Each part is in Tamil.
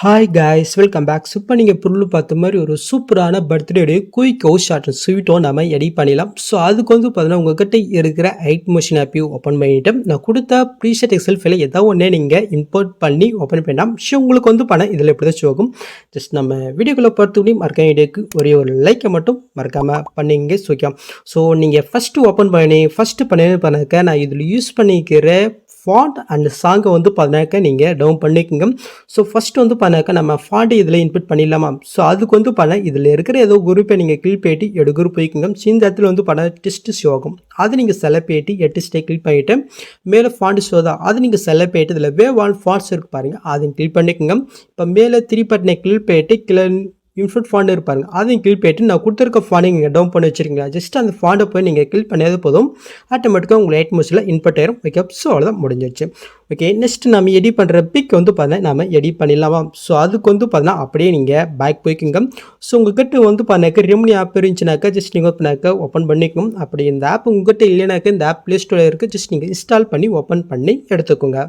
Hi guys welcome back. இப்போ நீங்கள் பொருள் பார்த்த மாதிரி ஒரு சூப்பரான பர்த்டே குயிக்கோ ஷார்ட் ஸ்வீட்டோ நம்ம எடிட் பண்ணிடலாம். ஸோ அதுக்கு பார்த்தீங்கன்னா உங்ககிட்ட இருக்கிற எயிட் மோஷன் ஆப்பையும் ஓப்பன் பண்ணிவிட்டு நான் கொடுத்த ப்ரீசெட் எக்ஸல் ஃபைலை ஏதாவது ஒன்றே நீங்கள் இம்போர்ட் பண்ணி ஓப்பன் பண்ணலாம். ஸோ உங்களுக்கு பணம் இதில் எப்படி தான் ஆகும். ஜஸ்ட் நம்ம வீடியோக்குள்ளே பார்த்து மறக்க வீடியோக்கு ஒரே ஒரு லைக்கை மட்டும் மறக்காமல் பண்ணிங்க ஓகே. ஸோ நீங்கள் ஃபஸ்ட்டு ஓப்பன் பண்ணாக்க நான் இதில் யூஸ் பண்ணிக்கிற ஃபாண்ட் அண்ட் சாங்கை பார்த்தினாக்கா நீங்கள் டவுன் பண்ணிக்கோங்க. ஸோ ஃபஸ்ட்டு பார்த்தினாக்கா நம்ம ஃபாண்ட் இதில் இன்புட் பண்ணிடலாமா. ஸோ அதுக்கு பண்ண இதில் இருக்கிற ஏதோ குரூப்பை நீங்கள் கிளிக் பண்ணிட்டு எடு குரூப் போய்க்குங்க. ஸோ இந்த இடத்துல பண்ண டெஸ்ட் ஷோ ஆகும். அது நீங்கள் செலக்ட் பண்ணிட்டு டெஸ்ட்டை கிளிக் பண்ணிவிட்டு மேலே ஃபாண்ட் ஷோ தான் அது நீங்கள் செலக்ட் பண்ணிட்டு இதில் வேவ் ஆல் ஃபாண்ட்ஸ் இருக்குது பாருங்கள் அதையும் கிளிக் பண்ணிக்கோங்க. இப்போ மேலே 3 பட்டனை கிளிக் பண்ணிட்டு கீழே இன்ஃபுட் ஃபாண்ட் இருப்பாருங்க அதையும் கிளிக் பண்ணிட்டு நான் கொடுத்துருக்க ஃபாண்டை நீங்கள் டவுன் பண்ணி வச்சுருக்கீங்க. ஜஸ்ட் அந்த ஃபாண்டை போய் நீங்கள் கிளிக் பண்ணாத போதும் ஆட்டோமேட்டிக்காக உங்களை எயிட் மோஷனில் இன்புட் ஆயிரும். ஓகே, ஸோ அவ்வளோதான் முடிஞ்சிச்சு. ஓகே, நெக்ஸ்ட் நம்ம எடிட் பண்ணுற பிக் பார்த்தீங்கன்னா நம்ம எடிட் பண்ணிடலாமா. ஸோ அதுக்கு பார்த்தீங்கன்னா அப்படியே நீங்கள் பேக் போய்க்குங்க. ஸோ உங்கள்கிட்ட பண்ணாக்க ரெமினி ஆப் இருந்துச்சுனாக்கா ஜஸ்ட் நீங்கள் பண்ணாக்க ஓப்பன் பண்ணிக்கணும். அப்படி இந்த ஆப் உங்கள்கிட்ட இல்லைனாக்கா இந்த ஆப் ப்ளே ஸ்டோரில் இருக்குது. ஜஸ்ட் நீங்கள் இன்ஸ்டால் பண்ணி ஓப்பன் பண்ணி எடுத்துக்கோங்க.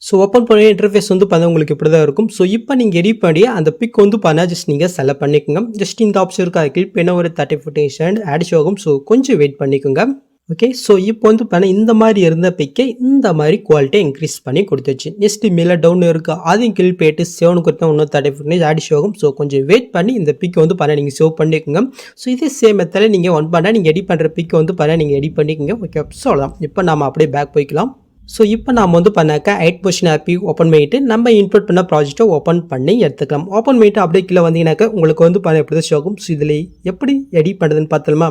ஸோ ஓப்பன் பண்ண இன்டர்ஃபேஸ் பார்த்தா உங்களுக்கு இப்படி தான் இருக்கும். ஸோ இப்போ நீங்கள் எடிட் பண்ணி அந்த பிக் பண்ணால் ஜஸ்ட் நீங்கள் செலக்ட் பண்ணிக்கோங்க. ஜஸ்ட் இந்த ஆப்ஷன் இருக்குது அதை கிளிக் பண்ண ஒரு 30 ஆட் ஆகும். ஸோ கொஞ்சம் வெயிட் பண்ணிக்கோங்க. ஓகே, ஸோ இப்போ பண்ண இந்த மாதிரி இருந்த பிக்கை இந்த மாதிரி குவாலிட்டியை இன்க்ரீஸ் பண்ணி கொடுத்துச்சு. நெக்ஸ்ட் மேலே டவுன் இருக்குது அதையும் கிளிக் பண்ணிட்டு சேவ்னு கொடுத்தா இன்னும் 30 ஆட் ஆகும். ஸோ கொஞ்சம் வெயிட் பண்ணி இந்த பிக்கை பண்ண நீங்கள் சேவ் பண்ணிக்கோங்க. ஸோ இதே சேம் மெத்தடில் நீங்கள் பண்ணால் நீங்கள் எடிட் பண்ணுற பிக்கை பண்ண நீங்கள் எடிட் பண்ணிக்கோங்க. ஓகே, ஸோ அவ்வளோதான். இப்போ நம்ம அப்படியே பேக் போய்க்கலாம். ஸோ இப்போ நாம் பண்ணாக்கா எயிட் மோஷன் ஆப்பி ஓப்பன் பண்ணிவிட்டு நம்ம இன்புட் பண்ண ப்ராஜெக்ட்டை ஓப்பன் பண்ணி எடுத்துக்கலாம். ஓப்பன் பண்ணிவிட்டு அப்படியே கீழே வந்தீங்கன்னாக்கா உங்களுக்கு பண்ண எப்படி தான் ஆகும். ஸோ இதில் எப்படி எடிட் பண்ணுறதுன்னு பார்த்தலாமா.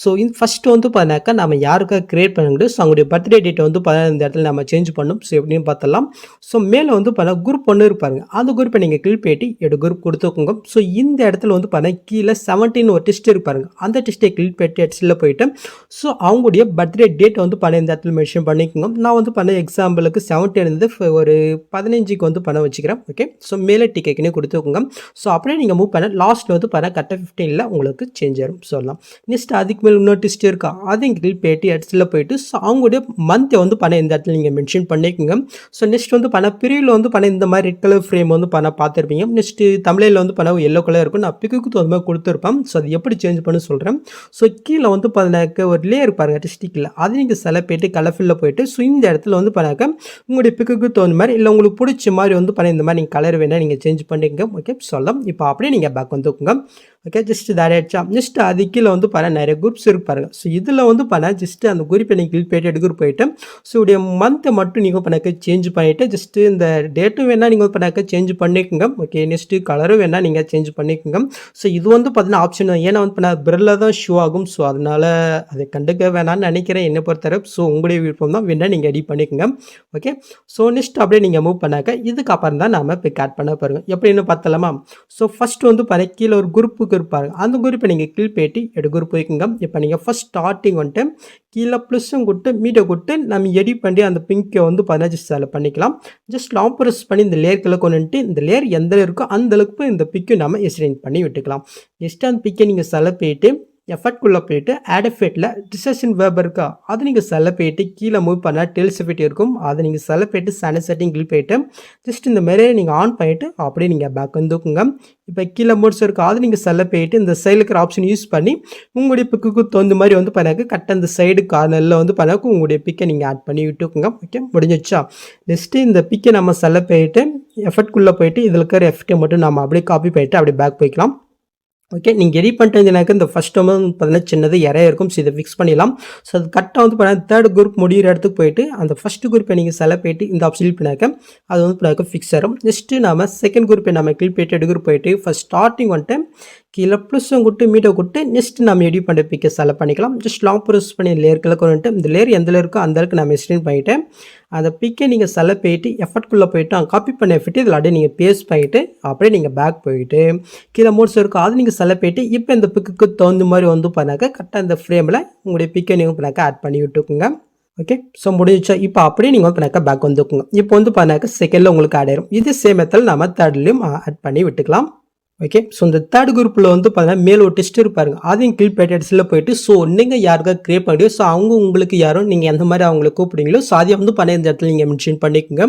ஸோ இந்த ஃபஸ்ட்டு பண்ணாக்கா நம்ம யாருக்காக க்ரியேட் பண்ணுறது. ஸோ அவங்களுடைய பர்த்டே டேட்டை இந்த இடத்துல நம்ம சேஞ்ச் பண்ணணும். ஸோ எப்படின்னு பார்த்தலாம். ஸோ மேலே பண்ண குரூப் ஒன்று இருப்பாருங்க அந்த குரூப்பை நீங்கள் கிளிக் பண்ணிட்டு எடு குரூப் கொடுத்துக்கோங்க. ஸோ இந்த இடத்துல பண்ண கீழே 17 ஒரு டெஸ்ட் இருப்பாருங்க அந்த டெஸ்ட்டை கிளிக் பண்ணிட்டு ஹெட்ஸில் போயிட்டு ஸோ அவங்களுடைய பர்த்டே டேட்டை பண்ண இந்த இடத்துல மென்ஷன் பண்ணிக்கோங்க. நான் பண்ண எக்ஸாம்பிளுக்கு 70 இருந்து ஒரு 15க்கு பண்ண வச்சுக்கிறேன். ஓகே, ஸோ மேலே டிக்கெட்னே கொடுத்துக்கோங்க. ஸோ அப்படியே நீங்கள் மூவ் பண்ண லாஸ்ட்டில் பண்ண கரெக்டாக 15ல் உங்களுக்கு சேஞ்ச் ஆகும் சொல்லலாம். நெக்ஸ்ட் அதுக்கு மேலே இன்னொரு டெஸ்ட் இருக்கா அதையும் கிளிக் பண்ணிட்டு ஹெட்ஸில் போயிட்டு ஸோ அவங்களுடைய மந்த்தை பண்ண இந்த இடத்துல நீங்கள் மென்ஷன் பண்ணிக்கோங்க. ஸோ நெக்ஸ்ட் பண்ண பிரிவில் பண்ண இந்த மாதிரி ரெட் கலர் ஃப்ரேம் பண்ண பார்த்துருப்பீங்க. நெக்ஸ்ட்டு தமிழில் பண்ண எல்லோ கலர் இருக்கும். நான் பிக்குக்கு தகுந்த மாதிரி கொடுத்துருப்பேன். ஸோ அது எப்படி சேஞ்ச் பண்ண சொல்கிறேன். ஸோ கீழே பண்ணாக்க ஒரு லேயர் பாருங்கள் டிஸ்டிக்கில் அது நீங்கள் செலக்ட் பண்ணிட்டு கலர்ஃபில்லில் போயிட்டு ஸோ இந்த இடத்துல பண்ணாக்க உங்களுடைய பிக்குக்கு தகுந்த மாதிரி இல்லை உங்களுக்கு பிடிச்ச மாதிரி பண்ண இந்த மாதிரி நீங்கள் கலர் வேணால் நீங்கள் சேஞ்ச் பண்ணிக்கங்க. ஓகே, சொல்லலாம். இப்போ அப்படியே நீங்கள் பேக் வந்துக்கோங்க. ஓகே, ஜஸ்ட் இது ஆயிடுச்சா. ஜஸ்ட் அது கீழே நிறைய குரூப்ஸ் இருப்பாருங்க. ஸோ இதில் பண்ண ஜஸ்ட் அந்த குரூப்பை நீங்கள் கிளிக் பண்ணிட்டு எடுக்கிற போயிட்டு ஸோ உடைய மந்த்தை மட்டும் நீங்கள் பண்ணாக்க சேஞ்ச் பண்ணிவிட்டு ஜஸ்ட்டு இந்த டேட்டும் வேணால் நீங்கள் பண்ணாக்க சேஞ்ச் பண்ணிக்கோங்க. ஓகே, நெக்ஸ்ட்டு கலரும் வேணால் நீங்கள் சேஞ்ச் பண்ணிக்கோங்க. ஸோ இது பார்த்தீங்கன்னா ஆப்ஷன் ஏன்னா பண்ண பிரில் தான் ஷோ ஆகும். ஸோ அதனால் அதை கண்டுக்க வேணான்னு நினைக்கிறேன் என்னை பொறுத்தவரை. ஸோ உங்களுடைய விருப்பம் தான் வேணால் நீங்கள் எடிட் பண்ணிக்கோங்க. ஓகே, ஸோ நெக்ஸ்ட் அப்படியே நீங்கள் மூவ் பண்ணாக்க இதுக்கப்புறம் தான் நம்ம இப்போ ஆட் பண்ண பாருங்கள் எப்படின்னு பார்த்தலாமா. ஸோ ஃபஸ்ட்டு பண்ண கீழே ஒரு குரூப்புக்கு இருப்பாரு அந்த குரூப்பை நீங்கள் கிளிக் பண்ணிட்டு எடு குரூப் போய்க்குங்க. இப்போ நீங்கள் ஃபஸ்ட் ஸ்டார்டிங் கீழே ப்ளஸ்ஸும் கொடுத்து மீட்டை கொடுத்து நம்ம எடிட் பண்ணி அந்த பிங்கை பண்ணால் ஜஸ்ட் அதில் பண்ணிக்கலாம். ஜஸ்ட் லாங் ப்ரெஸ் பண்ணி இந்த லேயர்களை கொண்டுட்டு இந்த லேயர் எந்த இருக்கோ அந்த அளவுக்கு இந்த பிக்கை நம்ம எக்ஸ்டெண்ட் பண்ணி விட்டுக்கலாம். ஜஸ்ட் அந்த பிக்கை நீங்கள் செலக்ட் பண்ணிட்டு எஃபெக்ட்குள்ளே போயிட்டு ஆட் எஃபெக்ட்டில் டிஸ்டர்ஷன் வேப் இருக்கா அது நீங்கள் செலக்ட் பண்ணிட்டு கீழே மூவ் பண்ணால் டெல்ஸ் எஃபெக்ட் இருக்கும் அதை நீங்கள் செலக்ட் பண்ணிட்டு சானிட் செட்டிங் கிளிக் பண்ணிட்டு ஜஸ்ட் இந்த மாதிரியே நீங்கள் ஆன் பண்ணிவிட்டு அப்படியே நீங்கள் பேக் வந்துக்குங்க. இப்போ கீழே மோட்ஸ் இருக்கா அது நீங்கள் செலக்ட் பண்ணிட்டு இந்த சைடில் இருக்கிற ஆப்ஷன் யூஸ் பண்ணி உங்களுடைய பிக்குக்கு தகுந்த மாதிரி பண்ணாக்க கரெக்டாக அந்த சைடு கார்னரில் பண்ணாக்க உங்களுடைய பிக்கை நீங்கள் ஆட் பண்ணி விட்டுக்குங்க. ஓகே, முடிஞ்சிச்சா. நெக்ஸ்ட்டு இந்த பிக்கை நம்ம செலக்ட் பண்ணிட்டு எஃபெக்ட்குள்ளே போயிட்டு இதில் இருக்கிற எஃபெக்ட்டை மட்டும் நம்ம அப்படியே காப்பி பண்ணிட்டு அப்படியே பேக் போய்க்கலாம். ஓகே, நீங்கள் எடிட் பண்ணிட்டீங்கன்னாக்க இந்த ஃபஸ்ட் பார்த்தீங்கன்னா சின்னது இறைய இருக்கும். ஸோ இதை ஃபிக்ஸ் பண்ணிடலாம். ஸோ அது கரெக்டாக பார்த்தீங்கன்னா தேர்ட் குரூப் முடிகிற இடத்துக்கு போயிட்டு அந்த ஃபஸ்ட்டு குரூப்பை நீங்கள் செலக்ட் பண்ணிட்டு இந்த ஆப்ஷன் பண்ணாக்க அது பண்ணாக்க ஃபிக்ஸ் ஆகும். நெக்ஸ்ட்டு நம்ம செகண்ட் குரூப்பை நம்ம கிளிக் பண்ணிட்டு எடுக்கிற போயிட்டு ஃபஸ்ட் ஸ்டார்டிங் கீழே ப்ளஸ்ஸும் கொடுத்து மீட்டை கொடுத்து நெக்ஸ்ட் நம்ம எடிட் பண்ண பிக்கை செலக்ட் பண்ணிக்கலாம். ஜஸ்ட் லாங் ப்ரெஸ் பண்ணி லேயர்களை கொண்டுட்டு இந்த லேயர் எந்த இருக்கோ அந்த அளவுக்கு நம்ம எக்ஸ்டெண்ட் பண்ணிவிட்டு அந்த பிக்கை நீங்கள் செலக்ட் பண்ணிட்டு எஃபெக்ட்குள்ளே போயிட்டு காப்பி பண்ண எஃபெக்ட் இதில் அப்படியே நீங்கள் பேஸ்ட் பண்ணிவிட்டு அப்படியே நீங்கள் பேக் போயிட்டு கீழே மோட்ஸ் இருக்கோ அது நீங்கள் செலக்ட் பண்ணிட்டு இப்போ இந்த பிக்குக்கு தகுந்த மாதிரி பண்ணாக்க கரெக்டாக இந்த ஃப்ரேமில் உங்களுடைய பிக்கை நீங்கள் பண்ணாக்க ஆட் பண்ணி விட்டுக்குங்க. ஓகே, ஸோ முடிஞ்சா இப்போ அப்படியே நீங்கள் பண்ணாக்க பேக் வந்துக்குங்க. இப்போ பண்ணாக்க செகண்டில் உங்களுக்கு ஆட் ஆயிரும். இது சேம் மெத்தட் நம்ம தேர்ட்லேயும் ஆட் பண்ணி விட்டுக்கலாம். ஓகே. ஸோ இந்த தேர்ட் குரூப்பில் வந்து பார்த்தீங்கன்னா மேல் ஒரு டெஸ்ட் இருப்பாருங்க. அதையும் கிளிக் பேட்டட்ஸில் போயிட்டு ஸோ நீங்கள் யாருக்கா கிரியேட் பண்ணியோ ஸோ அவங்க உங்களுக்கு யாரும் நீங்கள் எந்த மாதிரி அவங்களை கூப்பிடுங்களோ ஸோ அதை வந்து பண்ண இந்த இடத்துல நீங்கள் மென்ஷன் பண்ணிக்கோங்க.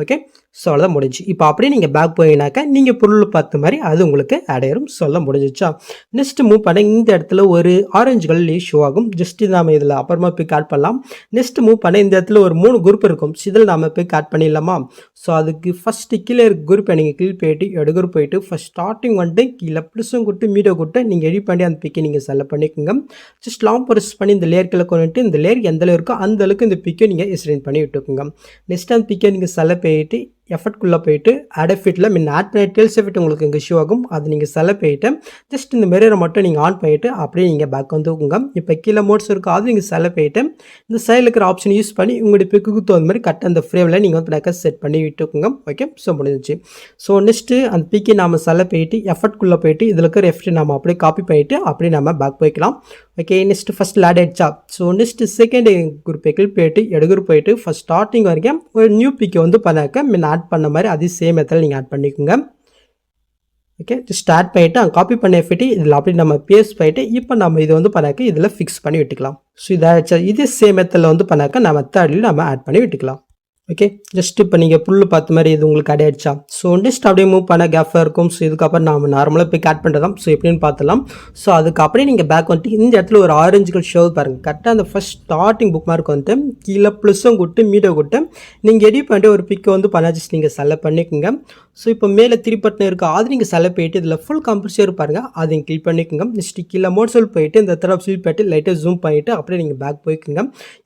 ஓகே. ஸோ அவ்வளோதான் முடிஞ்சு. இப்போ அப்படியே நீங்கள் பேக் போயினாக்கா நீங்கள் பொருள் பார்த்த மாதிரி அது உங்களுக்கு ஆட் ஆயிரும். ஸோ எல்லாம் முடிஞ்சிச்சா. நெக்ஸ்ட் மூவ் பண்ண இந்த இடத்துல ஒரு ஆரஞ்சு கலர் ஷோ ஆகும். ஜஸ்ட் நாம இதில் அப்புறமா போய் ஆட் பண்ணலாம். நெக்ஸ்ட் மூவ் பண்ண இந்த இடத்துல ஒரு 3 குரூப் இருக்கும். இதில் நாம போய் ஆட் பண்ணிடலாமா. ஸோ அதுக்கு ஃபஸ்ட்டு கீழே இருக்க குரூப்பை நீங்கள் கிளிக் போயிட்டு எடுக்கிற போயிட்டு ஃபஸ்ட் ஸ்டார்டிங் வந்துட்டு கீழே ப்ளஸும் கொடுத்து மீடியோ கொடுத்து நீங்கள் எடிட் பண்ணி அந்த பிக்கை நீங்கள் செலக்ட் பண்ணிக்கோங்க. ஜஸ்ட் லாங் ப்ரெஸ் பண்ணி இந்த லேயர்க்கில் கொண்டுட்டு இந்த லேயர் எந்த லேயர் இருக்கோ அந்த அளவுக்கு இந்த பிக்கை நீங்கள் எக்ஸ்டெண்ட் பண்ணி விட்டுக்கோங்க. நெக்ஸ்ட் அந்த பிக்கை நீங்கள் செலக்ட் பண்ணிட்டு எஃபர்ட்குள்ளே போயிட்டு ஆட் எஃபெக்ட்டில் மின் ஆட் பண்ண டெல்ஸ் எஃபெக்ட் உங்களுக்கு இங்கே ஷோ ஆகும். அது நீங்கள் செலக்ட் பண்ணிட்டு ஜஸ்ட் இந்த மிரரை மட்டும் நீங்கள் ஆன் பண்ணிவிட்டு அப்படியே நீங்கள் பேக் வந்துக்குங்க. இப்போ கீழே மோட்ஸ் இருக்கும் அது நீங்கள் செலக்ட் பண்ணிட்டு இந்த சைடில் இருக்கிற ஆப்ஷன் யூஸ் பண்ணி உங்களுடைய பிக்குக்கு தகுந்த மாதிரி கரெக்டாக அந்த ஃப்ரேமில் நீங்கள் வந்து பேக்கை செட் பண்ணி விட்டுக்குங்க. ஓகே. ஸோ முடிஞ்சிச்சு. ஸோ நெக்ஸ்ட்டு அந்த பிக்கை நாம் செலக்ட் பண்ணிட்டு எஃபர்ட்குள்ளே போயிட்டு இதில் இருக்கிற எஃபெக்ட் நம்ம அப்படியே காப்பி பண்ணிவிட்டு அப்படியே நம்ம பேக் போய்க்கலாம். ஓகே. நெக்ஸ்ட் ஃபஸ்ட் ஆட் ஆயிடுச்சா. ஸோ நெக்ஸ்ட் செகண்ட் குரூப்பை கிளிக் போயிட்டு எடுக்கிற போயிட்டு ஃபஸ்ட் ஸ்டார்டிங் வரைக்கும் ஒரு நியூ பிக்கை வந்து பண்ணாக்க மின் ஆட் பண்ண மாதிரி அதே சேம் மெத்தட் நீங்கள் ஆட் பண்ணிக்கோங்க. ஓகே. ஜஸ்ட் ஆட் பண்ணிவிட்டு அங்கே காப்பி பண்ண எஃபெக்ட் இதில் அப்படி நம்ம பேஸ்ட் பண்ணிவிட்டு இப்போ நம்ம இதை வந்து பண்ணாக்க இதில் ஃபிக்ஸ் பண்ணி விட்டுக்கலாம். ஸோ இதாகிடுச்சா. இதே சேம் மெத்தடில் வந்து பண்ணாக்க நம்ம தேர்ட்லையும் நம்ம ஆட் பண்ணி விட்டுக்கலாம். ஓகே. ஜஸ்ட் இப்போ நீங்கள் புல் பார்த்த மாதிரி இது உங்களுக்கு ஆட் ஆயிடுச்சா. ஸோ நெக்ஸ்ட் அப்படியே மூவ் பண்ண கேஃபாக இருக்கும். ஸோ இதுக்கப்புறம் நம்ம நார்மலாக போய் ஆட் பண்ணுறதாம். ஸோ எப்படின்னு பார்த்துலாம். ஸோ அதுக்கு அப்படியே நீங்கள் பேக் வந்துட்டு இந்த இடத்துல ஒரு ஆரஞ்சு கலர் ஷோ பாருங்கள். கரெக்டாக அந்த ஃபஸ்ட் ஸ்டார்டிங் புக் மார்க் வந்துட்டு கீழே ப்ளஸும் கொடுத்து மீடியோ கொடுத்து நீங்கள் எடிட் பண்ணிட்டு ஒரு பிக்கை வந்து பண்ண ஜஸ்ட் நீங்கள் செலக்ட் பண்ணிக்கோங்க. ஸோ இப்போ மேலே திரிப்பட்டினம் இருக்குது அது நீங்கள் செலக்ட் போயிட்டு இதில் ஃபுல் கம்பல்சரி பாருங்கள் அதையும் கிளிக் பண்ணிக்கோங்க. நெக்ஸ்ட் கீழே மோட்ஸில் போயிட்டு இந்த தடவை ஸ்வீப் பண்ணிட்டு லைட்டாக ஜூம் பண்ணிவிட்டு அப்படியே நீங்கள் பேக் போய்க்குங்க.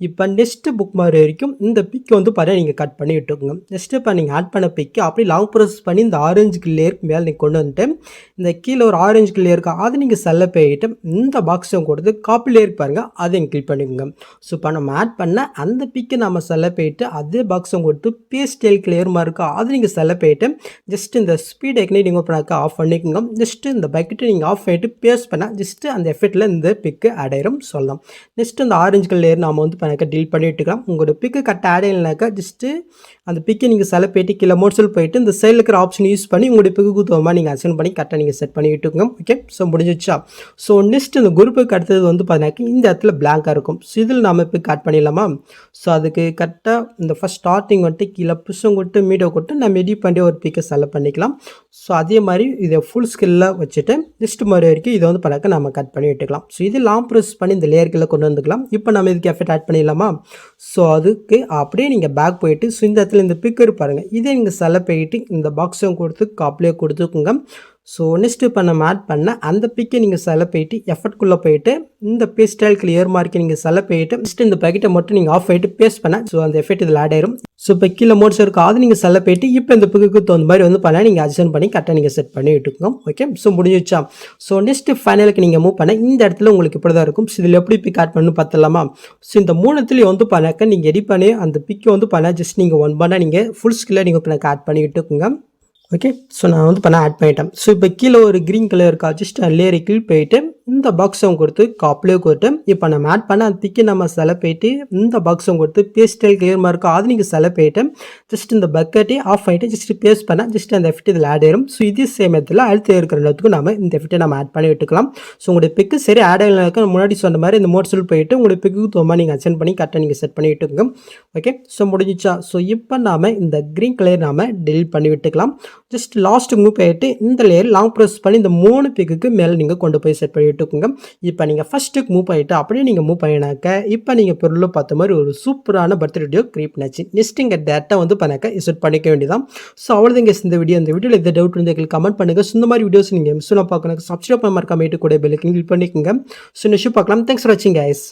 இப்போ நெக்ஸ்ட் புக் மார்க் வரைக்கும் இந்த பிக்கை வந்து பாருங்கள் நீங்கள் கட் பண்ணி விட்டுக்குங்க. நெக்ஸ்ட் இப்போ நீங்கள் ஆட் பண்ண பிக்கை அப்படியே லாங் ப்ரெஸ் பண்ணி இந்த ஆரஞ்சு லேயருக்கு மேலே நீங்கள் கொண்டு வந்துட்டு இந்த கீழே ஒரு ஆரஞ்சு லேயர் இருக்குது அது நீங்கள் செலக்ட் பண்ணிட்டு இந்த பாக்ஸை கொடுத்து காப்பி லேயருக்கு பாருங்கள் அதையும் கிளிக் பண்ணிக்கோங்க. ஸோ இப்போ நம்ம ஆட் பண்ண அந்த பிக்கை நம்ம செலக்ட் பண்ணிட்டு அதே பாக்ஸை கொடுத்து பேஸ்ட் லேயர் மாதிரி இருக்கா அது நீங்கள் செலக்ட் பண்ணிட்டு ஜஸ்ட் இந்த ஸ்பீட் எக்னி நீங்கள் பண்ணாக்க ஆஃப் பண்ணிக்கோங்க. ஜஸ்ட் இந்த பக்கெட்டை நீங்கள் ஆஃப் பண்ணிட்டு பேஸ்ட் பண்ணால் ஜஸ்ட் அந்த எஃபெக்ட்டில் இந்த பிக்கு ஆட் ஆயிரும் சொல்லலாம். நெக்ஸ்ட் இந்த ஆரஞ்சு லேயர் நாம் வந்து பண்ணாக்க டீல் பண்ணி விட்டுக்கலாம். உங்களோட பிக்கு கரெக்டாக ஆட் ஆகலைனாக்கா ஜஸ்ட்டு அந்த பிக்கை நீங்கள் செலக்ட் பண்ணிட்டு கீழே மோட்ஸில் போயிட்டு இந்த சைடில் இருக்கிற ஆப்ஷன் யூஸ் பண்ணி உங்களுடைய பிக்கு தகுந்த நீங்கள் அசைன் பண்ணி கரெக்டாக நீங்கள் செட் பண்ணி விட்டுக்கோங்க. ஓகே. ஸோ முடிஞ்சிச்சா. ஸோ நெக்ஸ்ட் இந்த குரூப்புக்கு அடுத்தது வந்து பார்த்தீங்கன்னா இந்த இடத்துல பிளாங்காக இருக்கும். ஸோ இதில் நம்ம இப்போ கட் பண்ணிடலாமா. ஸோ அதுக்கு கரெக்டாக இந்த ஃபஸ்ட் ஸ்டார்டிங் வந்துட்டு கீழே புஷும் கொடுத்து மீடியோ கொடுத்து நம்ம எடிட் பண்ணி ஒரு பிக்கை செலக்ட் பண்ணிக்கலாம். ஸோ அதே மாதிரி இதை ஃபுல் ஸ்கில்லில் வச்சுட்டு நெக்ஸ்ட் மாதிரி வரைக்கும் இதை வந்து பண்ணாக்க நம்ம கட் பண்ணி விட்டுக்கலாம். ஸோ இது லாங் ப்ரெஸ் பண்ணி இந்த லேயர்களை கொண்டு வந்துக்கலாம். இப்போ நம்ம இதுக்கு எஃபெக்ட் ஆட் பண்ணிடலாமா. ஸோ அதுக்கு அப்படியே நீங்கள் பேக் போயிட்டு ஸோ இந்த இடத்துல இந்த பிக்கர் பாருங்கள் இதே நீங்கள் செலக்ட் பண்ணிட்டு இந்த பாக்ஸும் கொடுத்து காப்பிலே கொடுத்துக்குங்க. ஸோ நெக்ஸ்ட் இப்போ நம்ம ஆட் பண்ண அந்த பிக்கை நீங்கள் செலக்ட் பண்ணிட்டு எஃபர்ட்குள்ளே போயிட்டு இந்த பேஸ்டைல் கிளியர் மார்க்கை நீங்கள் செலக்ட் பண்ணிட்டு நெக்ஸ்ட் இந்த பேக்கெட்டை மட்டும் நீங்கள் ஆஃப் பண்ணிட்டு பேஸ்ட் பண்ண ஸோ அந்த எஃபெக்ட் இதில் ஆட் ஆயிரும். ஸோ இப்போ கீழே மோட்ஸ் இருக்கும் அது நீங்கள் செலக்ட் பண்ணிட்டு இப்போ இந்த பிக்குக்கு தகுந்த மாதிரி வந்து பண்ணால் நீங்கள் அட்ஜஸ்ட் பண்ணி கரெக்டாக நீங்கள் செட் பண்ணி விட்டுக்கோங்க. ஓகே. ஸோ முடிஞ்சிச்சா. ஸோ நெக்ஸ்ட் ஃபைனலுக்கு நீங்கள் மூவ் பண்ண இந்த இடத்துல உங்களுக்கு இப்படி தான் இருக்கும். ஸோ இதில் எப்படி பிக் ஆட் பண்ணு பார்த்துலாமா. ஸோ இந்த மூணுத்துலேயும் வந்து பண்ணாக்க நீங்கள் எடிட் பண்ணி அந்த பிக்கை வந்து பண்ணால் ஜஸ்ட் நீங்கள் ஒன் பண்ணால் நீங்கள் ஃபுல் ஸ்கில்லை நீங்கள் பண்ண ஆட் பண்ணி விட்டுக்குங்க. ஓகே. ஸோ நான் வந்து பண்ண ஆட் பண்ணிட்டேன். ஸோ இப்போ கீழே ஒரு க்ரீன் கலர் இருக்கா ஜஸ்ட் லேயரை கிளிக் போயிட்டு இந்த பாக்ஸும் கொடுத்து காப்பிலே கொடுத்து இப்போ நம்ம ஆட் பண்ண அந்த பிக்கை நம்ம செலக்ட் பண்ணிட்டு இந்த பாக்ஸும் கொடுத்து பேஸ்டைல் கிளியர் மாதிரி இருக்கா அது நீங்கள் செலக்ட் பண்ணிட்டு ஜஸ்ட் இந்த பக்கெட்டே ஆஃப் பண்ணிட்டு ஜஸ்ட் பேஸ்ட் பண்ணால் ஜஸ்ட் அந்த எஃபெக்ட் இதில் ஆட் ஆயிரும். ஸோ இதே சேம் இடத்துல அடுத்து இருக்கிற இடத்துக்கு நம்ம இந்த எஃபெக்ட்டை நம்ம ஆட் பண்ணி விட்டுக்கலாம். ஸோ உங்களுடைய பிக்கு சரி ஆட் ஆகலைனாக்கா முன்னாடி சொன்ன மாதிரி இந்த மோட்ஸில் போயிட்டு உங்களுடைய பிக்கு தோமா நீங்கள் அசைன் பண்ணி கரெக்டாக நீங்கள் செட் பண்ணி விட்டுக்கோங்க. ஓகே. ஸோ முடிஞ்சிச்சா. ஸோ இப்போ நாம் இந்த க்ரீன் கலர் நாம் டெலிட் பண்ணி விட்டுக்கலாம். ஜஸ்ட் லாஸ்ட் மூவ் பண்ணிட்டு இந்த லேயர் லாங் ப்ரெஸ் பண்ணி இந்த 3 பிக்குக்கு மேலே நீங்கள் கொண்டு போய் செட் பண்ணி விட்டுக்கோங்க. இப்போ நீங்கள் ஃபஸ்ட்டுக்கு மூவ் பண்ணிவிட்டு அப்படியே நீங்கள் மூவ் பண்ணினாக்க இப்போ நீங்கள் பொருள் பார்த்த மாதிரி ஒரு சூப்பரான பர்த்டே வீடியோ கிரியேட் பண்ணாச்சு. நெக்ஸ்ட் இங்கே டேட்டா வந்து பண்ணாக்க செட் பண்ணிக்க வேண்டியதான். ஸோ அவ்வளோதாங்க இந்த வீடியோவில் எந்த டவுட் வந்து எங்களுக்கு கமெண்ட் பண்ணுங்கள். ஸோ இந்த மாதிரி வீடியோஸ் நீங்கள் மிஸ் பார்க்கணும் சப்ஸ்கிரைப் பண்ண மறக்காம கூட பெல்லைக்கன் கிளிக் பண்ணிக்கோங்க. ஸோ நெக்ஸ்ட் பார்க்கலாம். தேங்க்ஸ் ஃபார் வாட்சிங் கைஸ்.